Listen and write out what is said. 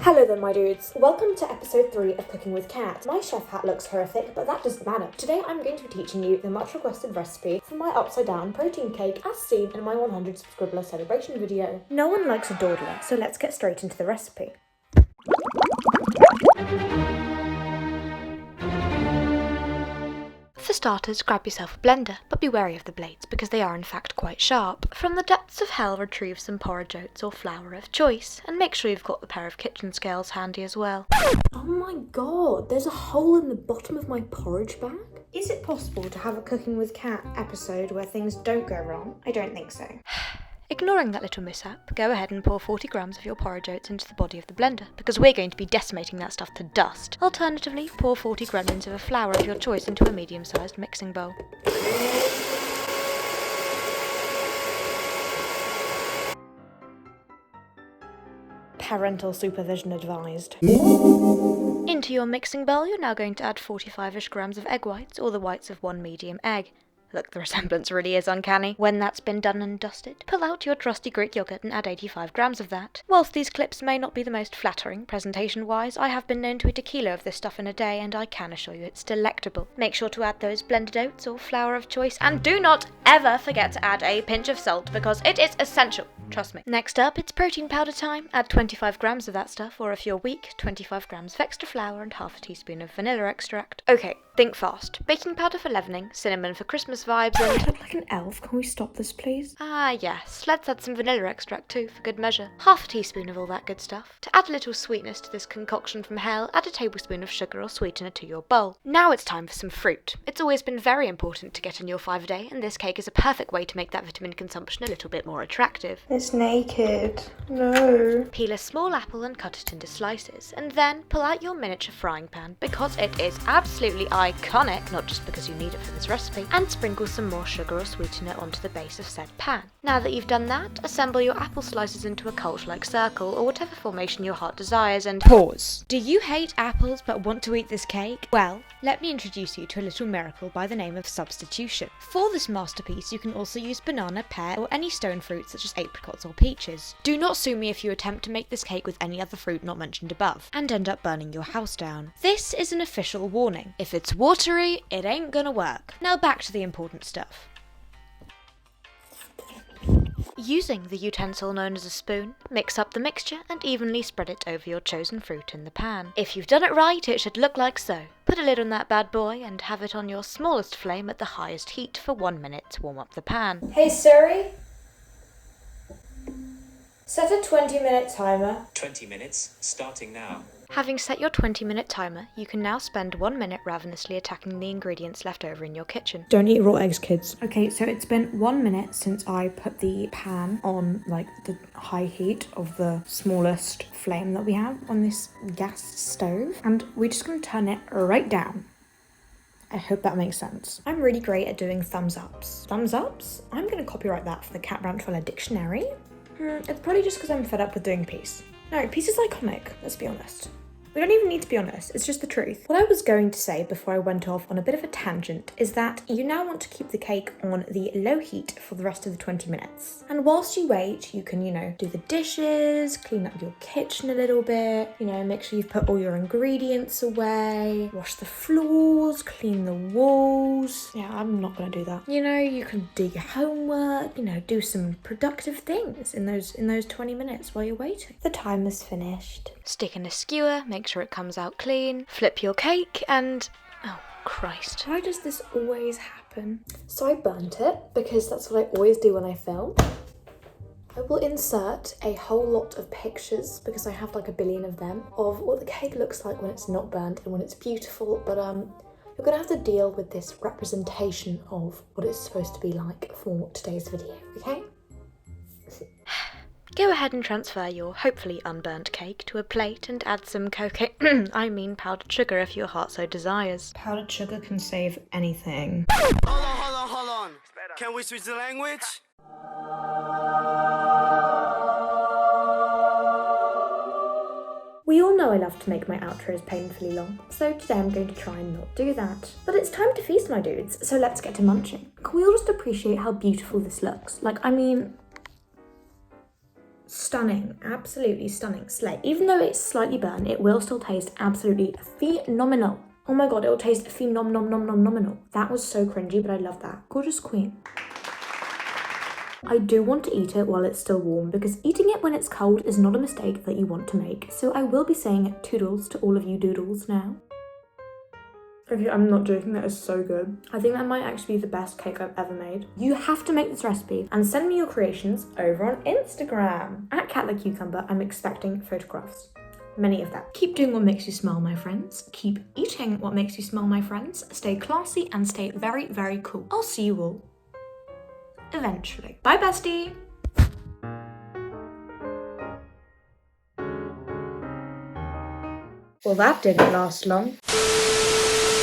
Hello there my dudes, welcome to episode 3 of Cooking with Cat. My chef hat looks horrific, but that doesn't matter. Today I'm going to be teaching you the much requested recipe for my upside down protein cake as seen in my 100 subscriber celebration video. No one likes a dawdler, so let's get straight into the recipe. For starters, grab yourself a blender, but be wary of the blades because they are in fact quite sharp. From the depths of hell retrieve some porridge oats or flour of choice, and make sure you've got the pair of kitchen scales handy as well. Oh my god, there's a hole in the bottom of my porridge bag? Is it possible to have a Cooking with Cat episode where things don't go wrong? I don't think so. Ignoring that little mishap, go ahead and pour 40 grams of your porridge oats into the body of the blender, because we're going to be decimating that stuff to dust. Alternatively, pour 40 gremlins of a flour of your choice into a medium-sized mixing bowl. Parental supervision advised. Into your mixing bowl, you're now going to add 45ish grams of egg whites, or the whites of one medium egg. Look, the resemblance really is uncanny. When that's been done and dusted, pull out your trusty Greek yogurt and add 85 grams of that. Whilst these clips may not be the most flattering presentation-wise, I have been known to eat a kilo of this stuff in a day, and I can assure you it's delectable. Make sure to add those blended oats or flour of choice, and do not ever forget to add a pinch of salt, because it is essential. Trust me. Next up, it's protein powder time. Add 25 grams of that stuff, or if you're weak, 25 grams of extra flour and half a teaspoon of vanilla extract. Okay, think fast. Baking powder for leavening, cinnamon for Christmas vibes, and... I look like an elf, can we stop this please? Yes, let's add some vanilla extract too, for good measure. Half a teaspoon of all that good stuff. To add a little sweetness to this concoction from hell, add a tablespoon of sugar or sweetener to your bowl. Now it's time for some fruit. It's always been very important to get in your 5 a day, and this cake is a perfect way to make that vitamin consumption a little bit more attractive. It's naked. No. Peel a small apple and cut it into slices, and then pull out your miniature frying pan because it is absolutely iconic, not just because you need it for this recipe, and sprinkle some more sugar or sweetener onto the base of said pan. Now that you've done that, assemble your apple slices into a cult-like circle or whatever formation your heart desires and pause. Do you hate apples but want to eat this cake? Well, let me introduce you to a little miracle by the name of substitution. For this masterpiece, you can also use banana, pear, or any stone fruit such as apricots or peaches. Do not sue me if you attempt to make this cake with any other fruit not mentioned above, and end up burning your house down. This is an official warning. If it's watery, it ain't gonna work. Now back to the important stuff. Using the utensil known as a spoon, mix up the mixture and evenly spread it over your chosen fruit in the pan. If you've done it right, it should look like so. Put a lid on that bad boy and have it on your smallest flame at the highest heat for 1 minute to warm up the pan. Hey Siri, set a 20-minute timer. 20 minutes, starting now. Having set your 20-minute timer, you can now spend 1 minute ravenously attacking the ingredients left over in your kitchen. Don't eat raw eggs, kids. Okay, so it's been 1 minute since I put the pan on like the high heat of the smallest flame that we have on this gas stove, and we're just going to turn it right down. I hope that makes sense. I'm really great at doing thumbs ups. Thumbs ups? I'm going to copyright that for the Cat Brantfella dictionary. It's probably just because I'm fed up with doing peace. No, peace is iconic, let's be honest. We don't even need to be honest, it's just the truth. What I was going to say before I went off on a bit of a tangent is that you now want to keep the cake on the low heat for the rest of the 20 minutes. And whilst you wait, you can, do the dishes, clean up your kitchen a little bit, make sure you've put all your ingredients away, wash the floors, clean the walls. Yeah, I'm not gonna do that. You can do your homework, do some productive things in those 20 minutes while you're waiting. The timer's finished. Stick in a skewer, make sure it comes out clean, flip your cake, and... oh, Christ. Why does this always happen? So I burnt it, because that's what I always do when I film. I will insert a whole lot of pictures, because I have like a billion of them, of what the cake looks like when it's not burnt and when it's beautiful, but you're gonna have to deal with this representation of what it's supposed to be like for today's video, okay? Go ahead and transfer your hopefully unburnt cake to a plate and add some powdered sugar if your heart so desires. Powdered sugar can save anything. Hold on. Can we switch the language? We all know I love to make my outros painfully long, so today I'm going to try and not do that. But it's time to feast, my dudes, so let's get to munching. Can we all just appreciate how beautiful this looks? stunning, absolutely stunning. Slay. Even though it's slightly burnt, it will still taste absolutely phenomenal. Oh my god, it will taste phenomenal. That was so cringy, but I love that. Gorgeous queen. I do want to eat it while it's still warm because eating it when it's cold is not a mistake that you want to make. So I will be saying toodles to all of you doodles now. Okay, I'm not joking, that is so good. I think that might actually be the best cake I've ever made. You have to make this recipe and send me your creations over on Instagram. At @catthecucumber, I'm expecting photographs. Many of them. Keep doing what makes you smile, my friends. Keep eating what makes you smile, my friends. Stay classy and stay very, very cool. I'll see you all eventually. Bye, bestie! Well, that didn't last long.